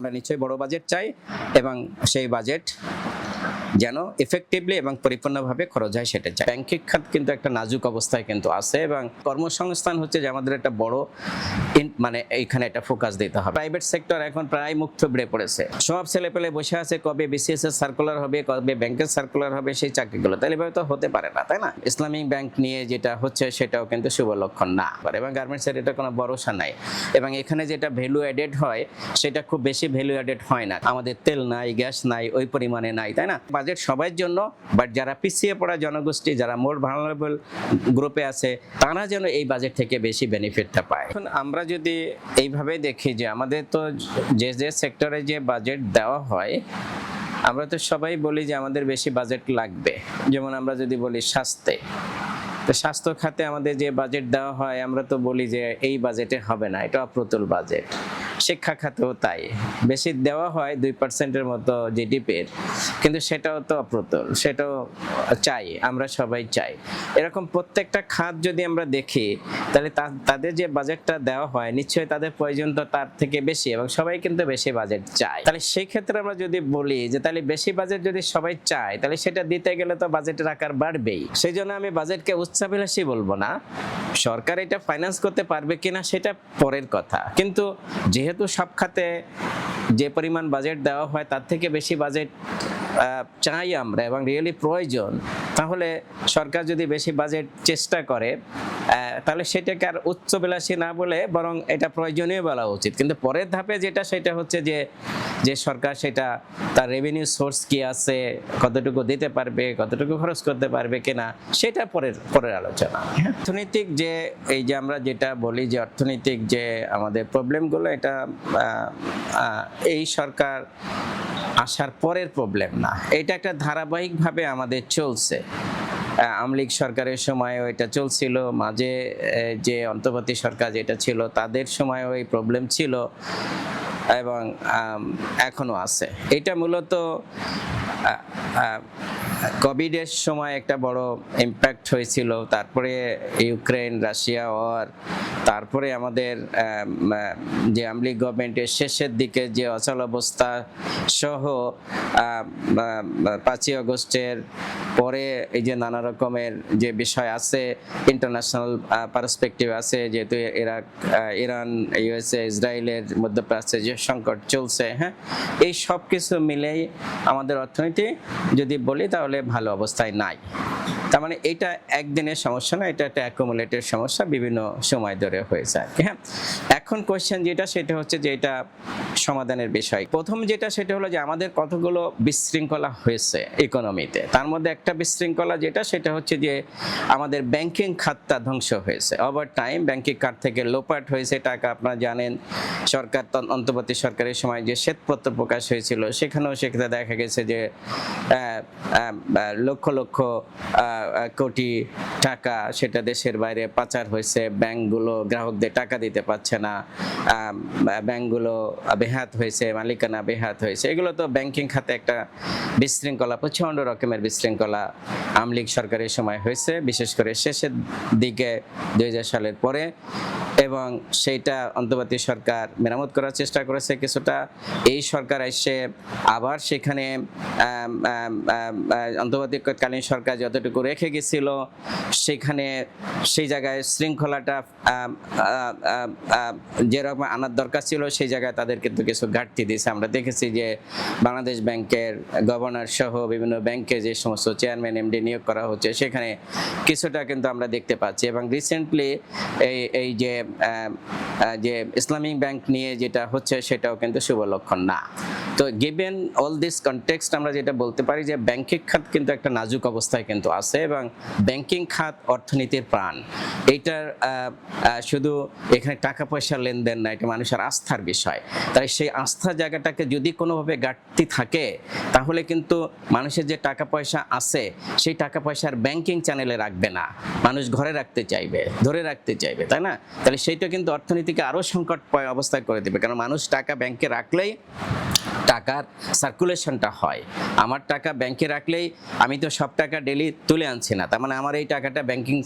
আমরা নিশ্চয়ই বড় বাজেট চাই এবং সেই বাজেট যেন এফেক্টিভলি এবং পরিপূর্ণভাবে খরচ হয় সেটা চাই। ব্যাংকিং খাত কিন্তু একটা নাজুক অবস্থায় কিন্তু আছে এবং কর্মসংস্থান হচ্ছে যে আমাদের একটা বড় মানে এইখানে একটা ফোকাস দিতে হবে। প্রাইভেট সেক্টর এখন প্রায় মুখ থুবড়ে পড়েছে, সব ছেলেপেলে বসে আছে কবে বিসিএস এর সার্কুলার হবে, কবে ব্যাংকের সার্কুলার হবে সেই চাকরিগুলো, তাহলে এভাবে তো হতে পারে না, তাই না? ইসলামিক ব্যাংক নিয়ে যেটা হচ্ছে সেটাও কিন্তু শুভ লক্ষণ না, এবং গার্মেন্টসের এটা কোনো ভরসা নাই এবং এখানে যেটা ভ্যালু অ্যাডেড হয় সেটা খুব বেশি ভ্যালু অ্যাডেড হয় না। আমাদের তেল নাই, গ্যাস নাই, ওই পরিমাণে নাই, তাই না? বাজেট সবার জন্য, বাট যারা পিছিয়ে পড়া জনগোষ্ঠী, যারা মোর ভালনারেবল গ্রুপে আছে, তারা যেন এই বাজেট থেকে বেশি বেনিফিটটা পায়। এখন আমরা যদি এইভাবে দেখি যে আমাদের তো যে যে সেক্টরে যে বাজেট দেওয়া হয়, আমরা তো সবাই বলি যে আমাদের বেশি বাজেট লাগবে। যেমন আমরা যদি বলি স্বাস্থ্যে, তো স্বাস্থ্য খাতে আমাদের যে বাজেট দেওয়া হয় আমরা তো বলি যে এই বাজেটে হবে না, এটা অপ্রতুল বাজেট। শিক্ষা খাতেও তাই, বেশি দেওয়া হয় 2%-এর মতো জিডিপির, কিন্তু সেটাও তো অপ্রতুল, সেটাও চাই, আমরা সবাই চাই। এরকম প্রত্যেকটা খাত যদি আমরা দেখি তাহলে তাদের যে বাজেটটা দেওয়া হয় নিশ্চয়ই তাদের প্রয়োজন তো তার থেকে বেশি, এবং সবাই কিন্তু বেশি বাজেট চায়। তাহলে সেই ক্ষেত্রে আমরা যদি বলি যে তাহলে বেশি বাজেট যদি সবাই চায় তাহলে সেটা দিতে গেলে তো বাজেটের আকার বাড়বেই। সেই জন্য আমি বাজেটকে উচ্চাভিলাষী বলবো না, সরকার এটা ফাইন্যান্স করতে পারবে কিনা সেটা পরের কথা, কিন্তু যেহেতু সব খাতে যে পরিমাণ বাজেট দেওয়া হয় তার থেকে বেশি বাজেট চাই আমরা এবং রিয়েলি প্রয়োজন, তাহলে সরকার যদি বেশি বাজেট চেষ্টা করে তাহলে সেটাকে আর উচ্চবিলাসী না বলে বরং এটা প্রয়োজনীয় বলা উচিত। কিন্তু পরের ধাপে যেটা সেটা হচ্ছে যে সরকার সেটা তার রেভিনিউ সোর্স কি আছে, কতটুকু দিতে পারবে, কতটুকু খরচ করতে পারবে কিনা, সেটা পরের আলোচনা। অর্থনৈতিক যে এই যে আমরা যেটা বলি যে অর্থনৈতিক যে আমাদের প্রবলেমগুলো, এটা এই সরকার আসার পরের প্রবলেম না, এটা একটা ধারাবাহিকভাবে আমাদের চলছে। আওয়ামী লীগ সরকারের সময়ও এটা চলছিল, মাঝে যে অন্তর্বর্তী সরকার যেটা ছিল তাদের সময়ও এই প্রবলেম ছিল এবং এখনো আছে। এটা মূলত কোভিডের সময় একটা বড় ইম্প্যাক্ট হয়েছিল, তারপরে ইউক্রেন রাশিয়া ওয়ার, তারপরে আমাদের যে আওয়ামী লীগ গভর্নমেন্টের শেষের দিকে যে অচল অবস্থা সহ 5ই আগস্টের পরে এই যে নানা রকমের যে বিষয় আছে, ইন্টারন্যাশনাল পার্সপেক্টিভ আছে, যেহেতু ইরান, ইউএসএ, ইসরায়েলের মধ্যপ্রাচ্যে যে সংকট চলছে, হ্যাঁ, এই সব কিছু মিলেই আমাদের অর্থনীতি যদি বলি তাহলে ভালো অবস্থায় নাই। তার মানে এটা একদিনের সমস্যা না, এটা একটা অ্যাকুমুলেটেড সমস্যা, বিভিন্ন সময় ধরে হয়েছে আর কি। হ্যাঁ, এখন কোয়েশ্চেন যেটা সেটা হচ্ছে যে এটা সমাধানের বিষয়। প্রথম যেটা সেটা হলো যে আমাদের কতগুলো বিশৃঙ্খলা হয়েছে ইকোনমিতে, তার মধ্যে একটা বিশৃঙ্খলা যেটা সেটা হচ্ছে যে আমাদের ব্যাংকিং খাতটা ধ্বংস হয়েছে। ওভার টাইম ব্যাংকিং খাত থেকে লোপাট হয়েছে টাকা। আপনারা জানেন সরকার অন্তর্বর্তী সরকারের সময় যে শ্বেতপত্র প্রকাশ হয়েছিল সেখানেও সেখানে দেখা গেছে যে লক্ষ লক্ষ কোটি টাকা সেটা দেশের বাইরে পাচার হয়েছে, ব্যাংকগুলো গ্রাহকদের টাকা দিতে পারছে না, ব্যাংকগুলো বেহাত হয়েছে, মালিকানা বেহাত হয়েছে। এগুলো তো ব্যাংকিং খাতে একটা বিশৃঙ্খলা, প্রচণ্ড রকমের বিশৃঙ্খলা আওয়ামী লীগ সরকারের সময় হয়েছে, বিশেষ করে শেষের দিকে 2000 সালের পরে, এবং সেইটা অন্তর্বর্তী সরকার মেরামত করার চেষ্টা করেছে কিছুটা। এই সরকার এসে আবার সেখানে অন্তর্বর্তীকালীন সরকার যতটুকু রেখে গেছিল সেখানে সেই জায়গায় শৃঙ্খলাটা যেরকম আনার দরকার ছিল সেই জায়গায় তাদের কিন্তু কিছু ঘাটতি দিয়েছে। আমরা দেখেছি যে বাংলাদেশ ব্যাংকের গভর্নর সহ বিভিন্ন ব্যাংকে যে সমস্ত চেয়ারম্যান এমডি নিয়োগ করা হচ্ছে সেখানে কিছুটা কিন্তু আমরা দেখতে পাচ্ছি। এবং রিসেন্টলি এই যে ইসলামিক ব্যাংক নিয়ে যেটা হচ্ছে সেটাও কিন্তু শুভ লক্ষণ না। তো গিভেন অল দিস কনটেক্সট আমরা যেটা বলতে পারি যে ব্যাংকিং খাত কিন্তু একটা নাজুক অবস্থায় কিন্তু আছে, এবং ব্যাংকিং খাত অর্থনীতির প্রাণ। এইটার শুধু এখানে টাকা পয়সার লেনদেন না, এটা মানুষের আস্থার বিষয়। তাই সেই আস্থার জায়গাটাকে যদি কোনোভাবে ঘাটতি থাকে তাহলে কিন্তু মানুষের যে টাকা পয়সা আছে সেই টাকা পয়সার ব্যাংকিং চ্যানেলে রাখবে না, মানুষ ঘরে রাখতে চাইবে, ধরে রাখতে চাইবে, তাই না? তাহলে সেইটা কিন্তু অর্থনীতিকে আরো সংকট অবস্থায় করে দেবে, কারণ মানুষ টাকা ব্যাংকে রাখলেই টাকার সার্কুলেশনটা হয়। আমার টাকা ব্যাংকে রাখলেই আমি তো সব টাকা ডেলি তুলে আনছি না, তার মানে আমার এই টাকাটা ব্যাংকিং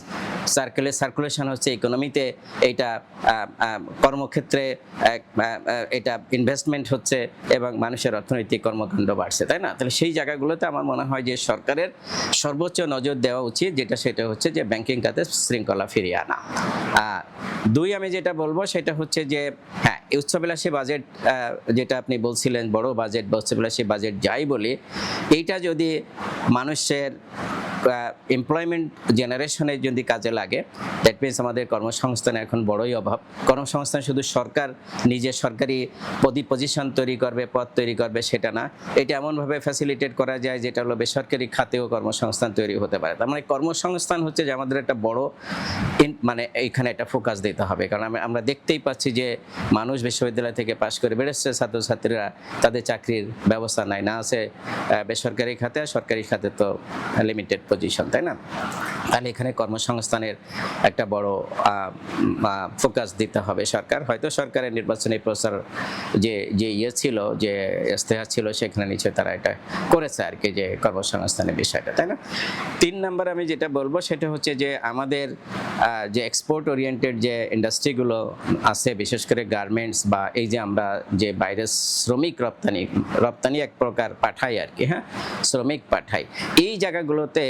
সার্কুলেশন হচ্ছে ইকোনমিতে, এটা কর্মক্ষেত্রে এটা ইনভেস্টমেন্ট হচ্ছে এবং মানুষের অর্থনৈতিক কর্মকাণ্ড বাড়ছে, তাই না? তাহলে সেই জায়গাগুলোতে আমার মনে হয় যে সরকারের সর্বোচ্চ নজর দেওয়া উচিত, সেটা হচ্ছে যে ব্যাংকিং খাতে শৃঙ্খলা ফিরিয়ে আনা। দুই, আমি যেটা বলবো সেটা হচ্ছে যে হ্যাঁ, উচ্চবিলাসী বাজেট যেটা আপনি বলছিলেন, বড় বাজেট বা উচ্চবিলাসী বাজেট যাই বলি, এইটা যদি মানুষের এমপ্লয়মেন্ট জেনারেশনের যদি কাজে লাগে, দ্যাট মিনস আমাদের কর্মসংস্থান এখন বড়ই অভাব। কর্মসংস্থান শুধু সরকার নিজের সরকারি পজিশন তৈরি করবে, পদ তৈরি করবে সেটা না, এটা এমনভাবে ফ্যাসিলিটেট করা যায় যেটা হলো বেসরকারি খাতেও কর্মসংস্থান তৈরি হতে পারে। তার মানে কর্মসংস্থান হচ্ছে যে আমাদের একটা বড় মানে এইখানে একটা ফোকাস দিতে হবে, কারণ আমরা দেখতেই পাচ্ছি যে মানুষ বিশ্ববিদ্যালয় থেকে পাশ করে বেরোচ্ছে, ছাত্রছাত্রীরা তাদের চাকরির ব্যবস্থা নাই, না আছে বেসরকারি খাতে, আর সরকারি খাতে তো লিমিটেড পজিশন, তাই না? তাহলে এখানে কর্মসংস্থানের একটা বড় ফোকাস দিতে হবে সরকার। হয়তো সরকারের নির্বাচনী প্রচার যে ছিল, যে ইস্তেহার ছিল, সেখানে নিশ্চয়ই তারা এটা করেছে আর কি, যে কর্মসংস্থানের বিষয়টা, তাই না? 3 নাম্বার আমি যেটা বলবো সেটা হচ্ছে যে আমাদের যে এক্সপোর্ট ওরিয়েন্টেড যে ইন্ডাস্ট্রিগুলো আছে, বিশেষ করে গার্মেন্টস বা এই যে আমরা যে বাইরের শ্রমিক রপ্তানি এক প্রকার পাঠাই আর কি, হ্যাঁ, শ্রমিক পাঠাই, এই জায়গাগুলোতে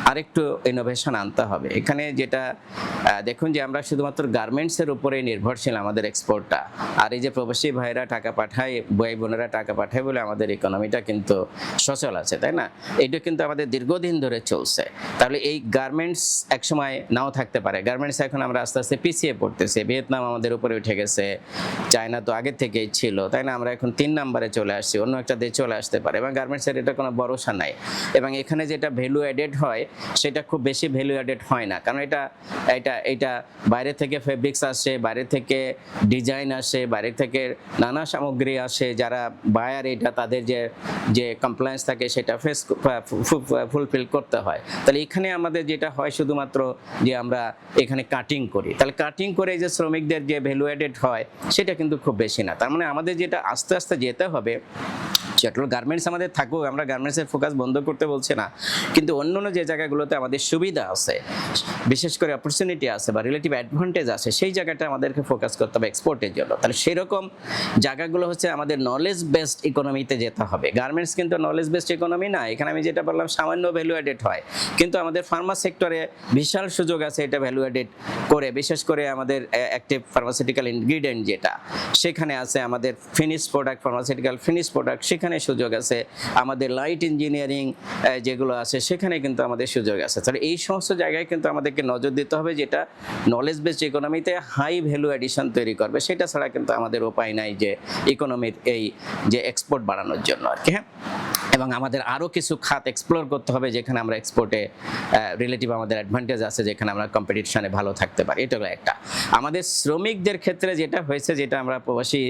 আরেকটু ইনোভেশন আনতে হবে। এখানে যেটা দেখুন যে আমরা শুধুমাত্র গার্মেন্টসের উপরে নির্ভরশীল আমাদের এক্সপোর্টটা, আর এই যে প্রবাসী ভাইরা টাকা পাঠায়, ভাই বোনেরা টাকা পাঠায় বলে আমাদের ইকোনমিটা কিন্তু সচল আছে, তাই না? এটা কিন্তু আমাদের দীর্ঘদিন ধরে চলছে। তাহলে এই গার্মেন্টস একসময় নাও থাকতে পারে। গার্মেন্টস এখন আমরা আস্তে আস্তে পিছিয়ে পড়তেছে, ভিয়েতনাম আমাদের উপরে উঠে গেছে, চায়না তো আগে থেকেই ছিল, তাই না? আমরা এখন 3 নম্বরে চলে আসছি, অন্য একটা দেশ চলে আসতে পারে, এবং গার্মেন্টসের এটা কোনো ভরসা নাই। এবং এখানে যেটা ভ্যালু অ্যাডেড হয় সেটা খুব বেশি ভ্যালু অ্যাডেড হয় না, কারণ এটা বাইরে থেকে ফেব্রিক্স আসে, বাইরে থেকে ডিজাইন আসে, বাইরে থেকে নানা সামগ্রী আসে, যারা বায়ার এটা তাদের যে কমপ্লায়েন্স থাকে সেটা ফুলফিল করতে হয়। তাহলে এখানে আমাদের যেটা হয় শুধুমাত্র যে আমরা এখানে কাটিং করি, তাহলে কাটিং করে যে শ্রমিকদের যে ভ্যালু অ্যাডেড হয় সেটা কিন্তু খুব বেশি না। তার মানে আমাদের যেটা আস্তে আস্তে যেতে হবে, সেটা গার্মেন্টস আমাদের থাকুক, আমরা গার্মেন্টসের ফোকাস বন্ধ করতে বলছি না, কিন্তু অন্যান্য যে জায়গাগুলোতে আমাদের সুবিধা আছে, বিশেষ করে অপরচুনিটি আছে বা রিলেটিভ অ্যাডভান্টেজ আছে, সেই জায়গাটা আমাদেরকে ফোকাস করতে হবে এক্সপোর্টের জন্য। তাহলে সেরকম জায়গাগুলো হচ্ছে আমাদের নলেজ বেসড ইকোনমিতে যেতে হবে। গার্মেন্টস কিন্তু নলেজ বেসড ইকোনমি না, এখানে আমি যেটা বললাম সামান্য ভ্যালু অ্যাডেড হয়, কিন্তু আমাদের ফার্মা সেক্টরে বিশাল সুযোগ আছে এটা ভ্যালু অ্যাডেড করে, বিশেষ করে আমাদের অ্যাক্টিভ ফার্মাসিউটিক্যাল ইনগ্রিডিয়েন্ট যেটা সেখানে আছে, আমাদের finish product, pharmaceutical finish product, সেখানে সুযোগ আছে, আমাদের লাইট ইঞ্জিনিয়ারিং যেগুলো আছে সেখানে কিন্তু আমাদের সুযোগ আছে। তাহলে এই সমস্ত জায়গায় কিন্তু আমাদেরকে নজর দিতে হবে, যেটা নলেজ বেসড ইকোনমিতে হাই ভ্যালু অ্যাডিশন তৈরি করবে। সেটা ছাড়া কিন্তু আমাদের উপায় নাই যে ইকোনমির এই যে এক্সপোর্ট বাড়ানোর জন্য আর কি, হ্যাঁ। এবং আমাদের আরও কিছু খাত এক্সপ্লোর করতে হবে যেখানে আমরা এক্সপোর্টে রিলেটিভ আমাদের অ্যাডভান্টেজ আছে, যেখানে আমরা কম্পিটিশনে ভালো থাকতে পারি। এটা হলো একটা। আমাদের শ্রমিকদের ক্ষেত্রে যেটা হয়েছে, যেটা আমরা প্রবাসী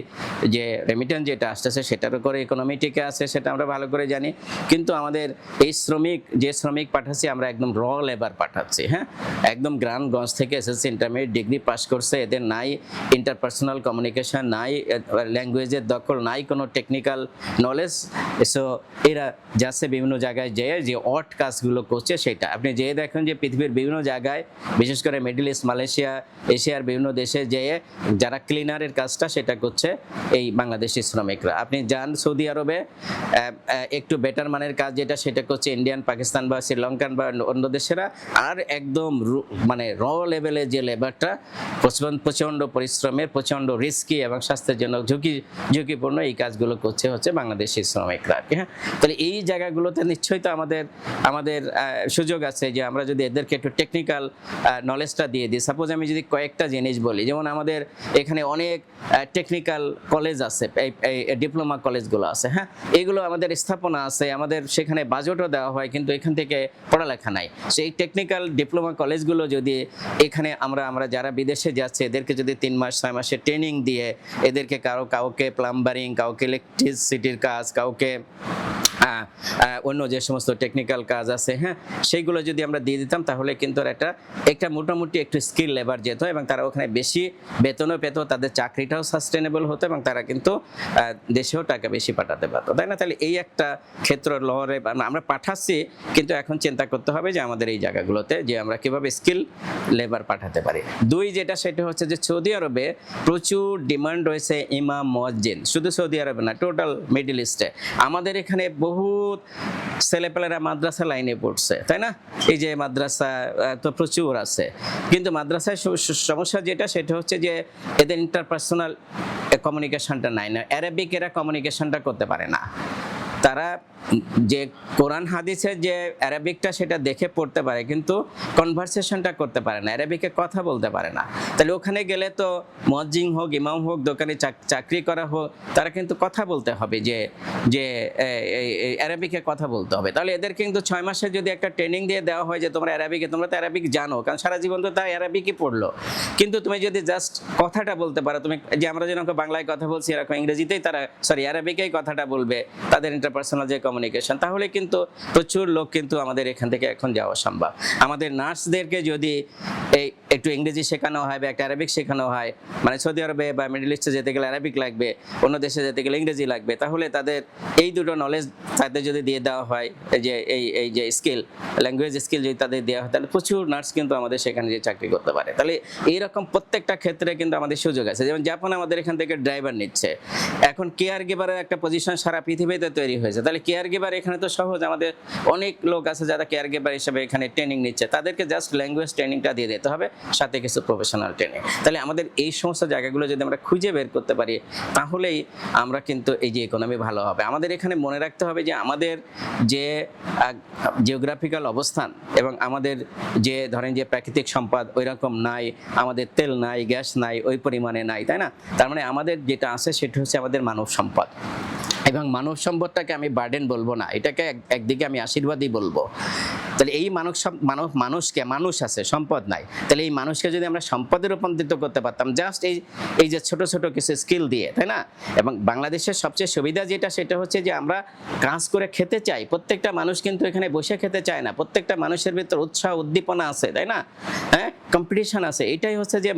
যে রেমিটেন্স যেটা আসতেছে সেটার উপরে ইকোনমি টিকে আছে, সেটা আমরা ভালো করে জানি, কিন্তু আমাদের এই শ্রমিক পাঠাচ্ছি আমরা একদম র লেবার পাঠাচ্ছি, হ্যাঁ, একদম গ্রামগঞ্জ থেকে এসএসসি ইন্টারমিডিয়েট ডিগ্রি পাস করছে, এদের নাই ইন্টারপার্সোনাল কমিউনিকেশন, নাই ল্যাঙ্গুয়েজের দখল, নাই কোনো টেকনিক্যাল নলেজ। সো এরা যাচ্ছে বিভিন্ন জায়গায় যেয়ে যে অড কাজগুলো করছে, সেটা আপনি যেয়ে দেখেন যে পৃথিবীর বিভিন্ন জায়গায়, বিশেষ করে মিডল ইস্ট, মালয়েশিয়া, এশিয়ার বিভিন্ন দেশে যেয়ে যারা ক্লিনারের কাজটা সেটা করছে এই বাংলাদেশি শ্রমিকরা। আপনি যান সৌদি আরবে, একটু বেটার মানের কাজ যেটা সেটা করছে ইন্ডিয়ান, পাকিস্তান বা শ্রীলঙ্কান বা অন্য দেশেরা, আর একদম মানে র লেভেলে যে লেবারটা প্রচণ্ড পরিশ্রমের, প্রচণ্ড রিস্কি এবং স্বাস্থ্যের জন্য ঝুঁকিপূর্ণ এই কাজগুলো করছে হচ্ছে বাংলাদেশি শ্রমিকরা, হ্যাঁ। তাহলে এই জায়গাগুলোতে নিশ্চয়ই তো আমাদের সুযোগ আছে যে আমরা যদি এদেরকে একটু টেকনিক্যাল নলেজটা দিয়ে দিই। সাপোজ আমি যদি কয়েকটা জিনিস বলি, যেমন আমাদের এখানে অনেক টেকনিক্যাল কলেজ আছে, এই ডিপ্লোমা কলেজগুলো আছে, হ্যাঁ, এগুলো আমাদের স্থাপনা আছে, আমাদের সেখানে বাজেটও দেওয়া হয়, কিন্তু এখান থেকে পড়ালেখা নাই। সেই টেকনিক্যাল ডিপ্লোমা কলেজগুলো যদি এখানে আমরা যারা বিদেশে যাচ্ছে এদেরকে যদি 3 মাস 6 মাসের ট্রেনিং দিয়ে এদেরকে কাউকে প্লাম্বারিং, কাউকে ইলেকট্রিসিটির কাজ, কাউকে অন্য যে সমস্ত টেকনিক্যাল কাজ আছে, হ্যাঁ, সেইগুলো যদি আমরা দিয়ে দিতাম তাহলে কিন্তু একটা মোটামুটি একটু স্কিল লেবার যেত এবং তারা ওখানে বেশি বেতনও পেত, তাদের চাকরিটাও সাস্টেনেবল হতো এবং তারা কিন্তু দেশেও টাকা বেশি পাঠাতে পারতো, তাই না? তাহলে এই একটা ক্ষেত্র লহরে আমরা পাঠাচ্ছি, কিন্তু এখন চিন্তা করতে হবে যে আমাদের এই জায়গাগুলোতে যে আমরা কিভাবে স্কিল লেবার পাঠাতে পারি। দুই যেটা সেটা হচ্ছে যে সৌদি আরবে প্রচুর ডিমান্ড রয়েছে ইমাম মুয়াজ্জিন, শুধু সৌদি আরবে না, টোটাল মিডল ইস্টে। আমাদের এখানে বহুত ছেলেপেলেরা মাদ্রাসা লাইনে পড়ছে, তাই না? এই যে মাদ্রাসা তো প্রচুর আছে, কিন্তু মাদ্রাসায় সমস্যা যেটা সেটা হচ্ছে যে এদের ইন্টারপার্সোনাল কমিউনিকেশনটা নাই না, অ্যারাবিক এরা কমিউনিকেশনটা করতে পারে না। তারা যে কোরআন হাদিসের যে অ্যারাবিকটা সেটা দেখে পড়তে পারে, কিন্তু কনভারসেশনটা করতে পারে না, অ্যারাবিকে কথা বলতে পারে না। তাহলে ওখানে গেলে তো মুয়াজ্জিন হোক, ইমাম হোক, দোকানে চাকরি করা হোক, তারা কিন্তু কথা বলতে হবে, যে যে অ্যারাবিকে কথা বলতে হবে। তাহলে এদের কিন্তু 6 মাসে যদি একটা ট্রেনিং দিয়ে দেওয়া হয় যে তোমরা অ্যারাবিকে, তোমরা তো অ্যারাবিক জানো, কারণ সারা জীবন তো তাই অ্যারাবিকই পড়লো, কিন্তু তুমি যদি জাস্ট কথাটা বলতে পারো, তুমি যে আমরা যেরকম বাংলায় কথা বলছি এরকম ইংরেজিতেই তারা অ্যারাবিকেই কথাটা বলবে, তাদের ইন্টারপার্সোনাল যে কমিউনিকেশন, তাহলে কিন্তু প্রচুর লোক কিন্তু আমাদের এখান থেকে এখন যাওয়া সম্ভব। আমাদের নার্সদেরকে যদি এই একটু ইংরেজি শেখানো হয় বা একটা অ্যারাবিক শেখানো হয়, মানে সৌদি আরবে বা মিডল ইস্টে যেতে গেলে অ্যারাবিক লাগবে, অন্য দেশে যেতে গেলে ইংরেজি লাগবে, তাহলে তাদের এই দুটো নলেজ তাদের যদি দিয়ে দেওয়া হয়, যে এই যে স্কিল, ল্যাঙ্গুয়েজ স্কিল যদি তাদের দেওয়া হয়, তাহলে প্রচুর নার্স কিন্তু আমাদের সেখানে যে চাকরি করতে পারে। তাহলে এইরকম প্রত্যেকটা ক্ষেত্রে কিন্তু আমাদের সুযোগ আছে। যেমন জাপান আমাদের এখান থেকে ড্রাইভার নিচ্ছে, এখন কেয়ার গিভারের একটা পজিশন সারা পৃথিবীতে তৈরি হয়েছে। তাহলে কেয়ার গিভার এখানে তো সহজ, আমাদের অনেক লোক আছে যারা কেয়ার গিভার হিসেবে এখানে ট্রেনিং নিচ্ছে, তাদেরকে জাস্ট ল্যাঙ্গুয়েজ ট্রেনিংটা দিয়ে দিতে হবে, সাথে কিছু প্রফেশনাল ট্রেনিং। তাহলে আমাদের এই সমস্ত জায়গাগুলো যদি আমরা খুঁজে বের করতে পারি, তাহলেই আমরা কিন্তু এই যে ইকোনমি ভালো হবে। আমাদের এখানে মনে রাখতে হবে যে আমাদের যে জিওগ্রাফিক্যাল অবস্থান এবং আমাদের যে ধরেন যে প্রাকৃতিক সম্পদ ওই রকম নাই, আমাদের তেল নাই, গ্যাস নাই, ওই পরিমাণে নাই, তাই না? তার মানে আমাদের যেটা আছে সেটা হচ্ছে আমাদের মানব সম্পদ, এবং মানব সম্পদটাকে আমি বার্ডেন বলবো না, এটাকে একদিকে আমি আশীর্বাদই বলবো। তাহলে এই মানুষকে, মানুষ আছে, সম্পদ নাই, তাহলে এই মানুষকে যদি আমরা সম্পদে রূপান্তরিত করতে পারতাম জাস্ট এই যে ছোট ছোট কিছু স্কিল দিয়ে, তাই না? এবং বাংলাদেশের সবচেয়ে সুবিধা যেটা সেটা হচ্ছে যে আমরা কাজ করে খেতে চাই, প্রত্যেকটা মানুষ কিন্তু এখানে বসে খেতে চায় না, প্রত্যেকটা মানুষের ভিতর উৎসাহ উদ্দীপনা আছে, তাই না? হ্যাঁ, কম্পিটিশন আছে, এটাই হচ্ছে যে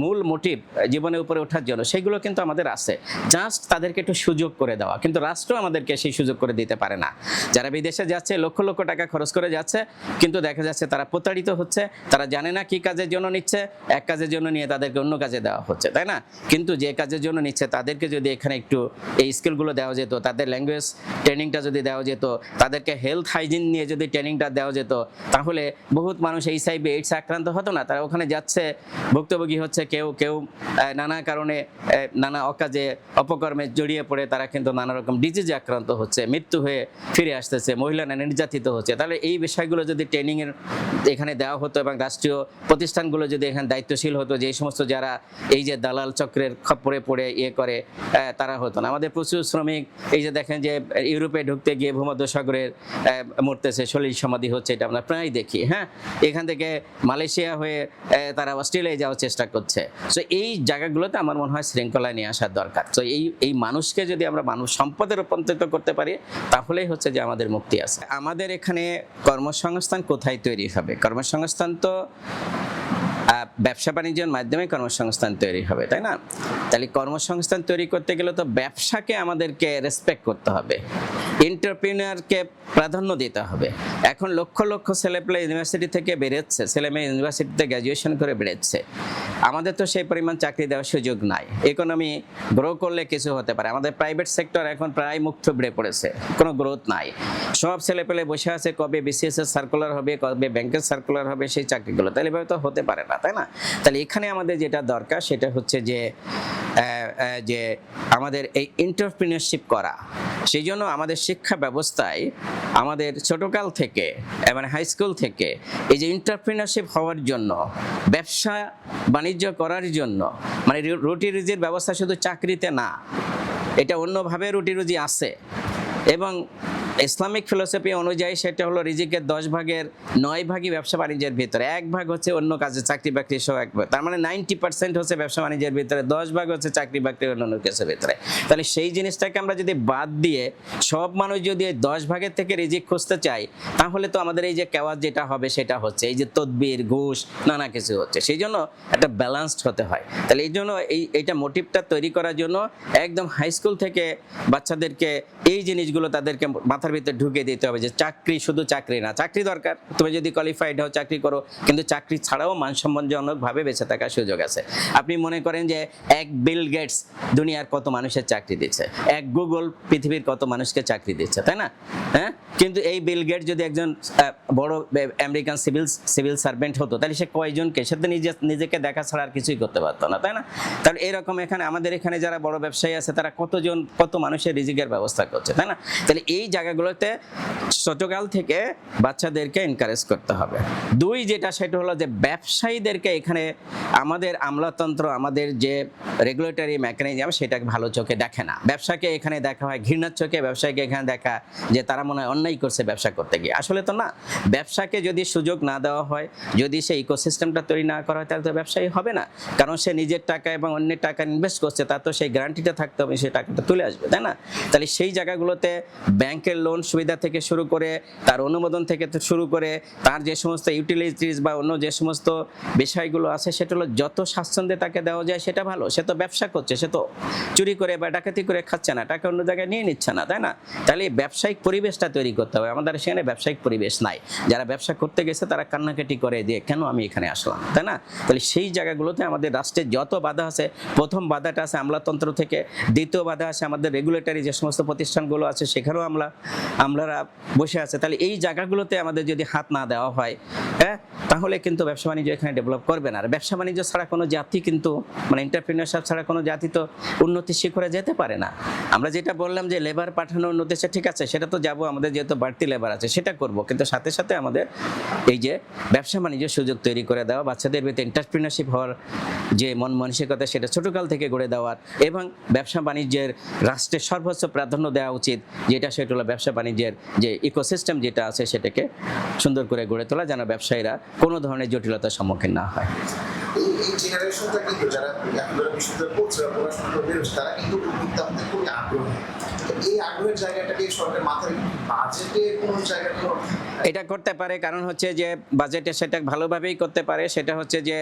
মূল মোটিভ জীবনের উপরে ওঠার জন্য, সেগুলো কিন্তু আমাদের আছে, জাস্ট তাদেরকে একটু সুযোগ করে দেওয়া। কিন্তু রাষ্ট্র আমাদেরকে সেই সুযোগ করে দিতে পারে না। যারা বিদেশে যাচ্ছে লক্ষ লক্ষ টাকা খরচ করে যাচ্ছে, কিন্তু দেখা যাচ্ছে তারা প্রতারিত হচ্ছে, তারা জানে না কি কাজের জন্য নিচ্ছে, এক কাজের জন্য নিয়ে তাদেরকে অন্য কাজে দেওয়া হচ্ছে, তাই না? কিন্তু যে কাজের জন্য নিচ্ছে তাদেরকে যদি এখানে একটু এই স্কিলগুলো দেওয়া যেত, তাদের ল্যাঙ্গুয়েজ ট্রেনিংটা যদি দেওয়া যেত, তাদেরকে হেলথ হাইজিন নিয়ে যদি ট্রেনিংটা দেওয়া যেত, তাহলে বহুত মানুষ HIV AIDS আক্রান্ত হতো না। তারা ওখানে যাচ্ছে, ভুক্তভোগী হচ্ছে, কেউ নানা কারণে নানা অকাজে অপকর্মে জড়িয়ে পড়ে তারা কিন্তু নানা রকম ডিজিজে আক্রান্ত হচ্ছে, মৃত্যু হয়ে ফিরে আসতেছে, মহিলা নির্যাতিত হচ্ছে। তাহলে এই বিষয়গুলো যদি ট্রেনিংয়ের এখানে দেওয়া হতো এবং রাষ্ট্রীয় প্রতিষ্ঠানগুলো যদি এখানে দায়িত্বশীল হতো, যে সমস্ত যারা এই যে দালাল চক্রের খপ্পরে পড়ে করে, তারা হতো না। আমাদের প্রচুর শ্রমিক এই যে দেখেন যে ইউরোপে ঢুকতে গিয়ে ভূমধ্যসাগরের মরতেছে, সলিল সমাধি হচ্ছে, এটা আমরা প্রায় দেখি। হ্যাঁ, এখান থেকে মালয়েশিয়া হয়ে তারা অস্ট্রেলিয়ায় যাওয়ার চেষ্টা করছে। সো এই জায়গাগুলোতে আমার মনে হয় শৃঙ্খলায় নিয়ে আসার দরকার। তো এই মানুষকে যদি আমরা মানুষ সম্পদে রূপান্তরিত করতে পারি, তাহলেই হচ্ছে যে আমাদের মুক্তি আছে। আমাদের এখানে কর্মসংস্থান কোথায় তৈরি হবে? কর্মসংস্থান তো ব্যবসা বাণিজ্যের মাধ্যমে কর্মসংস্থান তৈরি হবে, তাই না? তাহলে কর্মসংস্থান তৈরি করতে গেলে তো ব্যবসাকে আমাদেরকে রেসপেক্ট করতে হবে, এন্টারপ্রেনারকে প্রাধান্য দিতে হবে। এখন লক্ষ লক্ষ ছেলেপেলে ইউনিভার্সিটি থেকে বেরোচ্ছে, ছেলেমেয়ে ইউনিভার্সিটিতে গ্র্যাজুয়েশন করে বেরোচ্ছে, আমাদের তো সেই পরিমাণ চাকরি দেওয়ার সুযোগ নাই। ইকোনমি গ্রো করলে কিছু হতে পারে, আমাদের প্রাইভেট সেক্টর এখন প্রায় মুখ থুবড়ে পড়েছে, কোনো গ্রোথ নাই। সব ছেলেপেলে বসে আছে কবে BCS এর সার্কুলার হবে, কবে ব্যাংকের সার্কুলার হবে, সেই চাকরিগুলো। তাহলে এভাবে তো হতে পারে না, তাই না? তাহলে এখানে আমাদের যেটা দরকার সেটা হচ্ছে যে আমাদের এই এন্টারপ্রেনারশিপ করা। সেই জন্য আমাদের শিক্ষা ব্যবস্থায় আমাদের ছোটকাল থেকে মানে হাই স্কুল থেকে এই যে এন্টারপ্রেনারশিপ হওয়ার জন্য, ব্যবসা বাণিজ্য করার জন্য, মানে রুটি রুজির ব্যবস্থা শুধু চাকরিতে না, এটা অন্যভাবে রুটি রুজি আছে। এবং ইসলামিক ফিলোসফি অনুযায়ী সেটা হলো রিজিকের 10 ভাগের 9 ভাগই ব্যবসা বাণিজ্যের ভিতরে, 1 ভাগ হচ্ছে অন্য কাজে, চাকরি বাকরি সহ 1 ভাগ, তার মানে 90% হচ্ছে ব্যবসা বাণিজ্যের ভিতরে, 10 ভাগ হচ্ছে চাকরি বাকরি অন্য কিছুর ভিতরে। তাহলে সেই জিনিসটাকে আমরা যদি বাদ দিয়ে সব মানুষ যদি 10 ভাগের থেকে রিজিক খুঁজতে চাই, তাহলে তো আমাদের এই যে কেওয়াজ যেটা হবে সেটা হচ্ছে এই যে তদবির, ঘুষ, নানা কিছু হচ্ছে। সেই জন্য একটা ব্যালেন্সড হতে হয়। তাহলে এই জন্য এইটা মোটিভটা তৈরি করার জন্য একদম হাই স্কুল থেকে বাচ্চাদেরকে এই জিনিসগুলো তাদেরকে মাথার ভিতরে ঢুকিয়ে দিতে হবে যে চাকরি শুধু চাকরি না, চাকরি দরকার, তুমি যদি কোয়ালিফাইড হও চাকরি করো, কিন্তু চাকরি ছাড়াও মানসম্মানজনকভাবে বেঁচে থাকার সুযোগ আছে। আপনি মনে করেন যে এক বিল গেটস দুনিয়ার কত মানুষের চাকরি দিচ্ছে, এক গুগল পৃথিবীর কত মানুষকে চাকরি দিচ্ছে, তাই না? হ্যাঁ, কিন্তু এই বিল গেটস যদি একজন বড় আমেরিকান সিভিল সার্ভেন্ট হতো, তাহলে সে কয়জনকে, সে তো নিজেকে দেখা ছাড়া আর কিছুই করতে পারতো না, তাই না? তাহলে এরকম এখানে আমাদের এখানে যারা বড় ব্যবসায়ী আছে তারা কত মানুষের রিজিকের ব্যবস্থা করছে, তাই না? তাহলে এই জায়গাগুলোতে ছোটকাল থেকে বাচ্চাদেরকে এনকারেজ করতে হবে। 2 যেটা সেটা হলো যে ব্যবসায়ীদেরকে এখানে আমাদের আমলাতন্ত্র, আমাদের যে রেগুলেটরি মেকানিজম সেটাকে ভালো চোখে দেখে না। ব্যবসাকে এখানে দেখা হয় ঘৃণার চোখে, ব্যবসায়ীকে এখানে দেখা যে তারা মনে হয় অন্যায় করছে ব্যবসা করতে গিয়ে। আসলে তো না, ব্যবসাকে যদি সুযোগ না দেওয়া হয়, যদি সেই ইকোসিস্টেমটা তৈরি না করা হয়, তাহলে তো ব্যবসায়ী হবে না। কারণ সে নিজের টাকা এবং অন্যের টাকা ইনভেস্ট করছে, তার তো সেই গ্যারান্টিটা থাকতে হবে সেই টাকাটা তুলে আসবে, তাই না? তাহলে সেই জায়গাগুলোতে ব্যাংকের লোন সুবিধা থেকে শুরু করে, তার অনুমোদন থেকে শুরু করে, তার যে সমস্ত ইউটিলিটিস বা অন্য যে সমস্ত বিষয়গুলো আছে, সেটা হলো যত স্বাচ্ছন্দ্যে তাকে দেওয়া যায় সেটা ভালো। সে তো ব্যবসা করছে, সে তো চুরি করে বা ডাকাতি করে খাচ্ছে না, টাকা অন্য জায়গায় নিয়ে নিচ্ছে না, তাই না? তাহলে এই ব্যবসায়িক পরিবেশটা তৈরি করতে হবে। আমাদের সেখানে ব্যবসায়িক পরিবেশ নাই। যারা ব্যবসা করতে গেছে তারা কান্নাকাটি করে দিয়ে কেন আমি এখানে আসলাম, তাই না? তাহলে সেই জায়গাগুলোতে আমাদের রাষ্ট্রের যত বাধা আছে, প্রথম বাধাটা আছে আমলাতন্ত্র থেকে, দ্বিতীয় বাধা আছে আমাদের রেগুলেটরি যে সমস্ত প্রতিষ্ঠানগুলো আছে সেখানেও আমলারা বসে আছে। তাহলে এই জায়গাগুলোতে আমাদের যদি হাত না দেওয়া হয়, হ্যাঁ, তাহলে কিন্তু ব্যবসা বাণিজ্য এখানে ডেভেলপ করবে না। আর ব্যবসা বাণিজ্য ছাড়া কোনো জাতি কিন্তু, মানে এন্টারপ্রেনিয়রশিপ ছাড়া কোনো জাতি তো উন্নতির শিখরে যেতে পারে না। আমরা যেটা বললাম যে লেবার পাঠানো উন্নতি, ঠিক আছে, সেটা তো যাবো, আমাদের যেহেতু বাড়তি লেবার আছে সেটা করব, কিন্তু সাথে সাথে আমাদের এই যে ব্যবসা বাণিজ্যের সুযোগ তৈরি করে দেওয়া, বাচ্চাদের ভিতরে এন্টারপ্রেনিয়রশিপ হওয়ার যে মন মানসিকতা সেটা ছোটকাল থেকে গড়ে দেওয়ার, এবং ব্যবসা বাণিজ্যের রাষ্ট্রের সর্বোচ্চ প্রাধান্য দেওয়া উচিত, যেটা সেটা হলো ব্যবসা বাণিজ্যের যে ইকোসিস্টেম যেটা আছে সেটাকে সুন্দর করে গড়ে তোলা, যেন ব্যবসায়ীরা কোনো ধরনের জটিলতার সম্মুখীন না হয়। এই জেনারেশনটা কিন্তু যারা বিশ্ববিদ্যালয়ে পড়ছে বা পড়াশোনা করে বেরোচ্ছে, তারা কিন্তু উদ্যোক্তা হতে খুবই আগ্রহী। এই আগ্রহের জায়গাটাকে সরকার মাথায় বাজেটে কোনো জায়গায় এটা করতে পারে, কারণ হচ্ছে যে বাজেটে সেটা ভালোভাবেই করতে পারে। সেটা হচ্ছে যে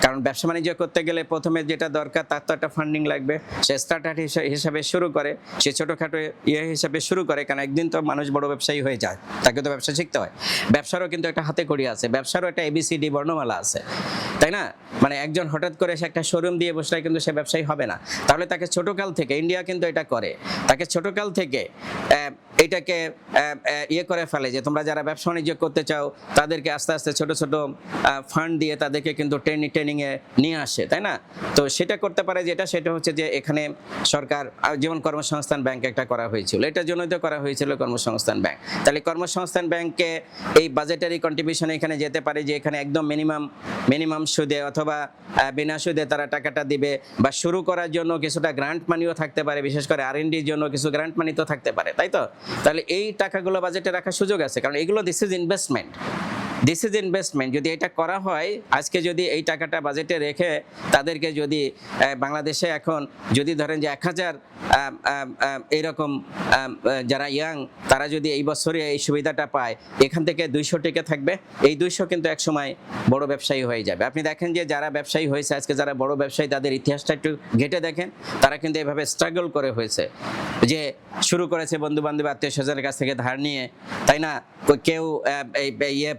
কারণ ব্যবসা বাণিজ্য করতে গেলে প্রথমে যেটা দরকার তার তো একটা ফান্ডিং লাগবে। সে স্টার্টার হিসাবে শুরু করে, সে ছোটোখাটো হিসাবে শুরু করে, কারণ একদিন তো মানুষ বড় ব্যবসায়ী হয়ে যায়, তাকে তো ব্যবসা শিখতে হয়। ব্যবসারও কিন্তু একটা হাতে কড়ি আছে, ব্যবসারও একটা ABCD বর্ণমালা আছে, তাই না? মানে একজন হঠাৎ করে সে একটা শোরুম দিয়ে বসলে কিন্তু সে ব্যবসায়ী হবে না। তাহলে তাকে ছোটোকাল থেকে, ইন্ডিয়া কিন্তু এটা করে, তাকে ছোটোকাল থেকে এটাকে করে ফেলে যে তোমরা যারা ব্যবসা বাণিজ্য করতে চাও তাদেরকে আস্তে আস্তে ছোট ছোট ফান্ড দিয়ে তাদেরকে কিন্তু ট্রেনিংয়ে নিয়ে আসে, তাই না? তো সেটা করতে পারে, সেটা হচ্ছে যে এখানে সরকার যেমন কর্মসংস্থান ব্যাংক একটা করা হয়েছিল, এটার জন্যই তো করা হয়েছিল কর্মসংস্থান ব্যাংক। তাহলে কর্মসংস্থান ব্যাংকে এই বাজেটারি কন্ট্রিবিউশন এখানে যেতে পারে, যে এখানে একদম মিনিমাম সুদে অথবা বিনা সুদে তারা টাকাটা দিবে, বা শুরু করার জন্য কিছুটা গ্রান্ট মানিও থাকতে পারে, বিশেষ করে R&Dর জন্য কিছু গ্রান্ট মানি তো থাকতে পারে, তাই তো? তাহলে এই টাকাগুলো বাজেটে রাখার সুযোগ আছে, কারণ এগুলো দিস ইজ ইনভেস্টমেন্ট। যদি এটা করা হয়, আজকে যদি এই টাকাটা বাজেটে রেখে তাদেরকে যদি বাংলাদেশে এখন যদি ধরেন যে 1000 এইরকম যারা ইয়াং, তারা যদি এই বছরে এই সুবিধাটা পায়, এখান থেকে 200 টিকে থাকবে, এই 200 কিন্তু এক সময় বড় ব্যবসায়ী হয়ে যাবে। আপনি দেখেন যে যারা ব্যবসায়ী হয়েছে আজকে, যারা বড় ব্যবসায়ী, তাদের ইতিহাসটা একটু ঘেটে দেখেন, তারা কিন্তু এভাবে স্ট্রাগল করে হয়েছে, যে শুরু করেছে বন্ধু বান্ধব আত্মীয় স্বজনের কাছ থেকে ধার নিয়ে, তাই না? কেউ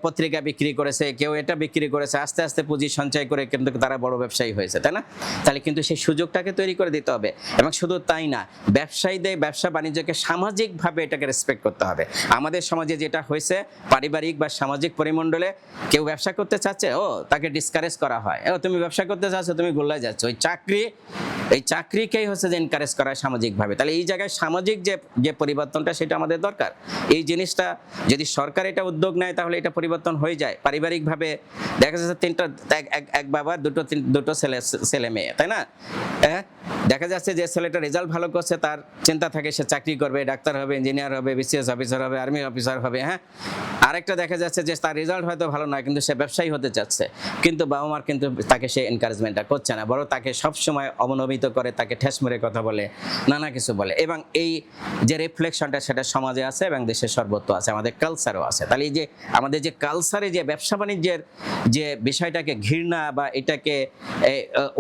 পত্রিকা বিক্রি করেছে, কেউ এটা বিক্রি করেছে, আস্তে আস্তে পুঁজি সঞ্চয় করে কিন্তু তারা বড় ব্যবসায়ী হয়েছে, তাই না? তাহলে কিন্তু সেই সুযোগটাকে তৈরি করে দিতে হবে। এবং শুধু তাই না, ব্যবসায়ীদের ব্যবসা বাণিজ্যকে সামাজিকভাবে এটাকে রেসপেক্ট করতে হবে। আমাদের সমাজে যেটা হয়েছে, পারিবারিক বা সামাজিক পরিমণ্ডলে কেউ ব্যবসা করতে চাচ্ছে, তাকে ডিসকারেজ করা হয়, তুমি ব্যবসা করতে চাচ্ছ, তুমি গোল্লায় যাচ্ছ। এই চাকরিকেই হচ্ছে যে এনকারেজ করা হয় সামাজিকভাবে। তাহলে এই জায়গায় সামাজিক যে পরিবর্তনটা, সেটা আমাদের দরকার। এই জিনিসটা যদি সরকার এটা উদ্যোগ নেয়, তাহলে এটা পরিবর্তন হয়ে যায়। পারিবারিকভাবে দেখা যাচ্ছে এক বাবা দুটো ছেলে মেয়ে, তাই না? দেখা যাচ্ছে যে ছেলেটা রেজাল্ট ভালো করছে, তার চিন্তা থাকে সে চাকরি করবে, ডাক্তার হবে, ইঞ্জিনিয়ার হবে, বিসিএস অফিসার হবে, আর্মি অফিসার হবে, হ্যাঁ। আরেকটা দেখা যাচ্ছে যে তার রেজাল্ট হয়তো ভালো না, কিন্তু সে ব্যবসায়ী হতে চাচ্ছে, কিন্তু বাবা মার কিন্তু তাকে সে এনকারেজমেন্টটা করছে না, বড় তাকে সবসময় অবনমিত করে, তাকে ঠেস মেরে কথা বলে, নানা কিছু বলে। এবং এই যে রিফ্লেকশনটা সেটা সমাজে আছে এবং দেশের সর্বত্র আছে, আমাদের কালচারও আছে। তাহলে এই যে আমাদের যে কালচারে যে ব্যবসা বাণিজ্যের যে বিষয়টাকে ঘৃণা বা এটাকে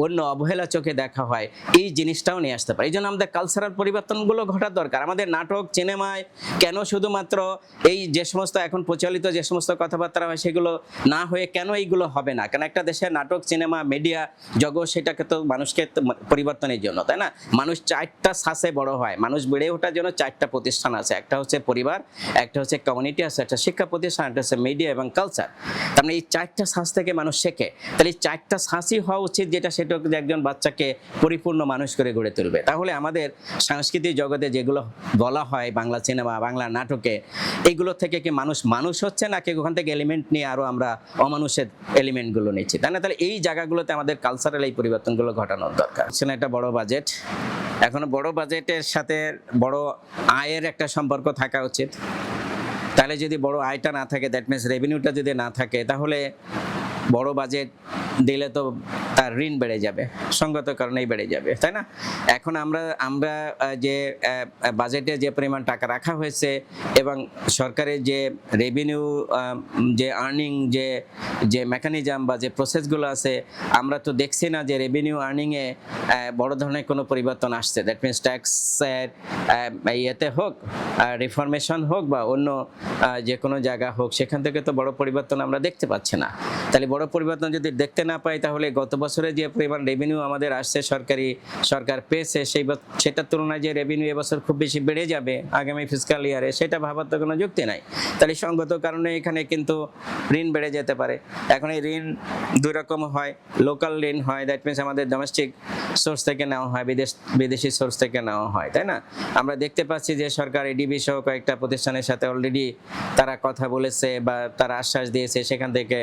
অন্য অবহেলা চোখে দেখা হয়, এই জিনিসটাও নিয়ে আসতে পারে। এই জন্য আমাদের কালচারাল পরিবর্তনগুলো ঘটার দরকার। আমাদের নাটক সিনেমায় কেন শুধুমাত্র এই যে সমস্ত এখন প্রচলিত যে সমস্ত কথাবার্তা হয় সেগুলো না হয়ে কেন এইগুলো হবে না? কারণ একটা দেশের নাটক সিনেমা মিডিয়া জগৎ সেটাকে তো মানুষকে পরিবর্তনের জন্য, তাই না? মানুষ 4টা ছাঁচে বড় হয়, মানুষ বেড়ে ওঠার জন্য 4টা প্রতিষ্ঠান আছে। একটা হচ্ছে পরিবার, একটা হচ্ছে কমিউনিটি আছে, একটা শিক্ষা প্রতিষ্ঠান, একটা হচ্ছে মিডিয়া এবং কালচার। তার মানে এই 4টা ছাঁচ থেকে মানুষ শেখে। তাহলে এই 4টা ছাঁচই হওয়া উচিত, যেটা সেটা একজন বাচ্চাকে পরিপূর্ণ মানুষ করে গড়ে তুলবে। তাহলে আমাদের সাংস্কৃতিক জগতে যেগুলো বলা হয় বাংলা সিনেমা, বাংলা নাটকে, এইগুলো থেকে কি মানুষ হচ্ছে, নাকি ওখান থেকে এলিমেন্ট নিয়ে আরো আমরা অমানুষের এলিমেন্টগুলো নিচ্ছি, তাই না? তাহলে এই জায়গাগুলোতে আমাদের কালচারাল এই পরিবর্তনগুলো ঘটানোর দরকার। সেটা একটা বড় বাজেট, এখনো বড় বাজেটের সাথে বড় আয়ের একটা সম্পর্ক থাকা উচিত। তাহলে যদি বড় আয়টা না থাকে, দ্যাট মিনস রেভিনিউটা যদি না থাকে, তাহলে বড় বাজেট দিলে তো তার ঋণ বেড়ে যাবে, সঙ্গত কারণেই বেড়ে যাবে, তাই না? এখন আমরা যে বাজেটে যে পরিমাণ টাকা রাখা হয়েছে এবং সরকারের যে রেভিনিউ যে আর্নিং যে মেকানিজম বা যে প্রসেসগুলো আছে, আমরা তো দেখছি না যে রেভিনিউ আর্নিংয়ে বড় ধরনের কোনো পরিবর্তন আসছে। দ্যাট মিনস ট্যাক্সের ইয়েতে হোক, রিফরমেশন হোক বা অন্য যে কোনো জায়গা হোক, সেখান থেকে তো বড় পরিবর্তন আমরা দেখতে পাচ্ছি না। তাহলে বড় পরিবর্তন যদি দেখতে না পাই, তাহলে গত বছরে যে পরিমাণ রেভিনিউ আমাদের আসছে, সরকার পেয়েছে, সেটার তুলনায় যে রেভিনিউ এবছর খুব বেশি বেড়ে যাবে আগামী ফিসকাল ইয়ারে, সেটা ভাবার তো কোনো যুক্তি নাই। তাহলে সঙ্গত কারণে এখানে কিন্তু ঋণ বেড়ে যেতে পারে। এখন এই ঋণ দুই রকম হয়, লোকাল ঋণ হয়, দ্যাট মিনস আমাদের ডোমেস্টিক সোর্স থেকে নেওয়া হয়, বিদেশি সোর্স থেকে নেওয়া হয়, তাই না? আমরা দেখতে পাচ্ছি যে সরকার এডিবি সহ কয়েকটা প্রতিষ্ঠানের সাথে অলরেডি তারা কথা বলেছে বা তারা আশ্বাস দিয়েছে, সেখান থেকে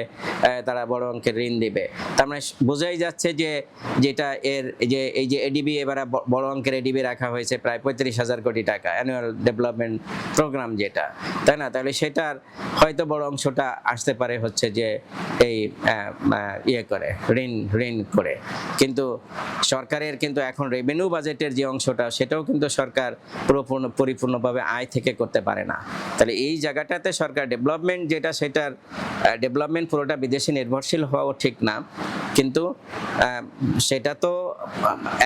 তারা বড় অঙ্কের ঋণ দিবে। তার মানে বোঝাই যাচ্ছে যে যেটা এই যে এডিবি এবার বড় অঙ্কের এডিবি রাখা হয়েছে প্রায় 35,000 কোটি টাকা, অ্যানুয়াল ডেভেলপমেন্ট প্রোগ্রাম যেটা, তাই না? তাহলে সেটার হয়তো বড় অংশটা আসতে পারে হচ্ছে যে এই ইয়ে করে ঋণ করে। কিন্তু সরকারের কিন্তু এখন রেভিনিউ বাজেটের যে অংশটা, সেটাও কিন্তু সরকার পরিপূর্ণভাবে আয় থেকে করতে পারে না। তাহলে এই জায়গাটাতে সরকার ডেভেলপমেন্ট যেটা, সেটার ডেভেলপমেন্ট পুরোটা বিদেশি নির্ভরশীল হওয়াও ঠিক না, কিন্তু সেটা তো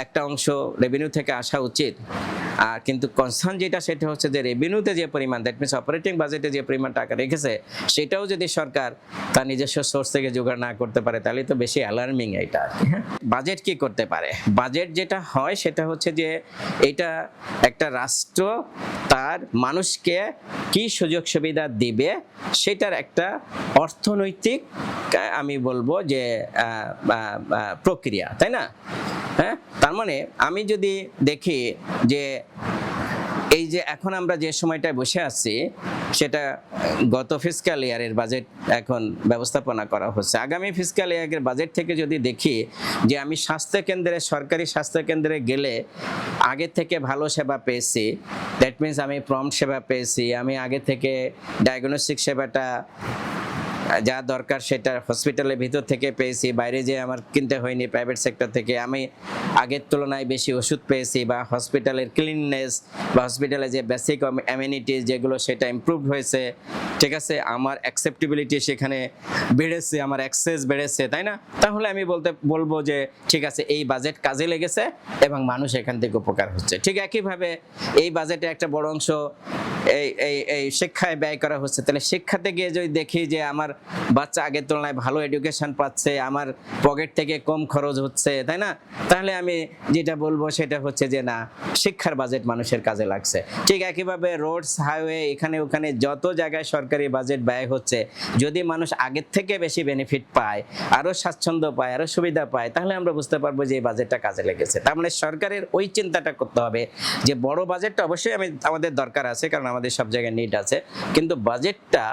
একটা অংশ রেভিনিউ থেকে আসা উচিত। আর কিন্তু কনসার্ন যেটা, সেটা হচ্ছে যে রেভিনিউতে যে পরিমাণ, দ্যাট মিনস অপারেটিং বাজেটে যে পরিমাণ টাকা রেখেছে, সেটাও যদি সরকার তার নিজস্ব সোর্স থেকে জোগাড় না করতে পারে, তাহলে তো বেশি অ্যালার্মিং এটা। বাজেট কি করতে পারে? বাজেট যেটা হয় সেটা হচ্ছে যে এটা একটা রাষ্ট্র তার মানুষকে কি সুযোগ সুবিধা দিবে, সেটার একটা অর্থনৈতিক, আমি বলবো যে প্রক্রিয়া, তাই না? হ্যাঁ, তার মানে আমি যদি দেখি যে এই যে এখন আমরা যে সময়টায় বসে আছি, সেটা গত ফিসকাল ইয়ারের বাজেট এখন ব্যবস্থাপনা করা হচ্ছে। আগামী ফিসকাল ইয়ারের বাজেট থেকে যদি দেখি যে আমি সরকারি স্বাস্থ্যকেন্দ্রে গেলে আগে থেকে ভালো সেবা পেয়েছি, দ্যাট মিনস আমি প্রম্পট সেবা পেয়েছি, আমি আগে থেকে ডায়াগনস্টিক সেবাটা যা দরকার সেটা হসপিটালের ভিতর থেকে পেয়েছি, বাইরে যে আমার কিনতে হয়নি প্রাইভেট সেক্টর থেকে, আমি আগের তুলনায় বেশি ওষুধ পেয়েছি, বা হসপিটালের ক্লিননেস বা হসপিটালে যে বেসিক অ্যামেনিটিস যেগুলো, সেটা ইমপ্রুভ হয়েছে, ঠিক আছে? আমার অ্যাকসেপ্টেবিলিটি সেখানে বেড়েছে, আমার অ্যাক্সেস বেড়েছে, তাই না? তাহলে আমি বলবো যে ঠিক আছে, এই বাজেট কাজে লেগেছে এবং মানুষ এখান থেকে উপকার হচ্ছে। ঠিক একইভাবে এই বাজেটে একটা বড় অংশ এই শিক্ষায় ব্যয় করা হচ্ছে। তাহলে শিক্ষাতে গিয়ে যদি দেখি যে আমার বাচ্চা আগের তুলনায় ভালো এডুকেশন পাচ্ছে, আমার পকেট থেকে কম খরচ হচ্ছে, তাই না? তাহলে আমি যেটা বলবো সেটা হচ্ছে যে না, শিক্ষার বাজেট মানুষের কাজে লাগছে। ঠিক একইভাবে রোডস, হাইওয়ে, এখানে ওখানে যত জায়গায় সরকারি বাজেট ব্যয় হচ্ছে, যদি মানুষ আগের থেকে বেশি বেনিফিট পায়, আরো স্বাচ্ছন্দ্য পায়, আরো সুবিধা পায়, তাহলে আমরা বুঝতে পারবো যে এই বাজেটটা কাজে লেগেছে। তার মানে সরকারের ওই চিন্তাটা করতে হবে যে বড় বাজেটটা অবশ্যই আমাদের দরকার আছে, কারণ আমাদের সব জায়গায় নিড আছে, কিন্তু বাজেটটা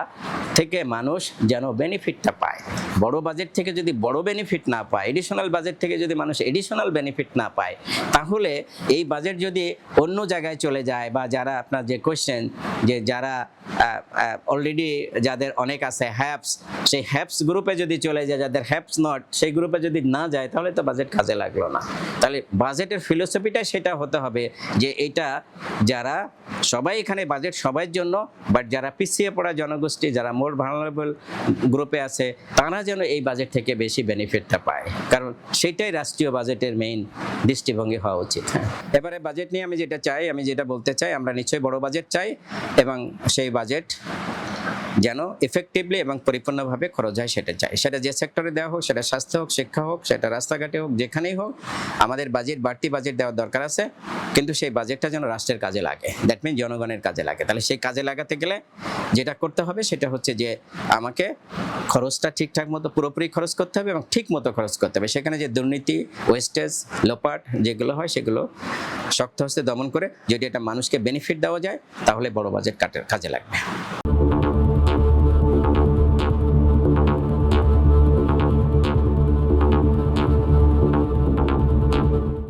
থেকে মানুষ যেন বেনিফিটটা পায়। বড় বাজেট থেকে যদি বড় বেনিফিট না পায়, এডিশনাল বাজেট থেকে যদি মানুষ এডিশনাল বেনিফিট না পায়, তাহলে এই বাজেট যদি অন্য জায়গায় চলে যায়, বা যারা আপনার যে কোশ্চেন, যে যারা অলরেডি যাদের অনেক আছে হ্যাপস, সেই হ্যাপস গ্রুপে যদি চলে যায়, যাদের হ্যাপস নট সেই গ্রুপে যদি না যায়, তাহলে তো বাজেট কাজে লাগলো না। তাহলে বাজেটের ফিলোসফিটা সেটা হতে হবে যে এটা যারা সবাই এখানে বাজেট সবার জন্য, বাট যারা পিছিয়ে পড়া জনগোষ্ঠী, যারা মোর ভালনারেবল গ্রুপে আছে, তারা যেন এই বাজেট থেকে বেশি বেনিফিটটা পায়, কারণ সেটাই রাষ্ট্রীয় বাজেটের মেইন দৃষ্টিভঙ্গি হওয়া উচিত। এবারে বাজেট নিয়ে আমি যেটা বলতে চাই, আমরা নিশ্চয়ই বড় বাজেট চাই, এবং সেই বাজেট যেন এফেক্টিভলি এবং পরিপূর্ণভাবে খরচ হয় সেটা চাই। সেটা যে সেক্টরে দেওয়া হোক, সেটা স্বাস্থ্য হোক, শিক্ষা হোক, সেটা রাস্তাঘাটে হোক, যেখানেই হোক, আমাদের বাড়তি বাজেট দেওয়ার দরকার আছে, কিন্তু সেই বাজেটটা যেন রাষ্ট্রের কাজে লাগে, দ্যাট মিন জনগণের কাজে লাগে। তাহলে সেই কাজে লাগাতে গেলে যেটা করতে হবে সেটা হচ্ছে যে আমাকে খরচটা ঠিকঠাক মতো পুরোপুরি খরচ করতে হবে এবং ঠিক মতো খরচ করতে হবে। সেখানে যে দুর্নীতি, ওয়েস্টেজ, লোপাট যেগুলো হয়, সেগুলো শক্ত হস্তে দমন করে যদি এটা মানুষকে বেনিফিট দেওয়া যায়, তাহলে বড় বাজেট কাজে লাগবে।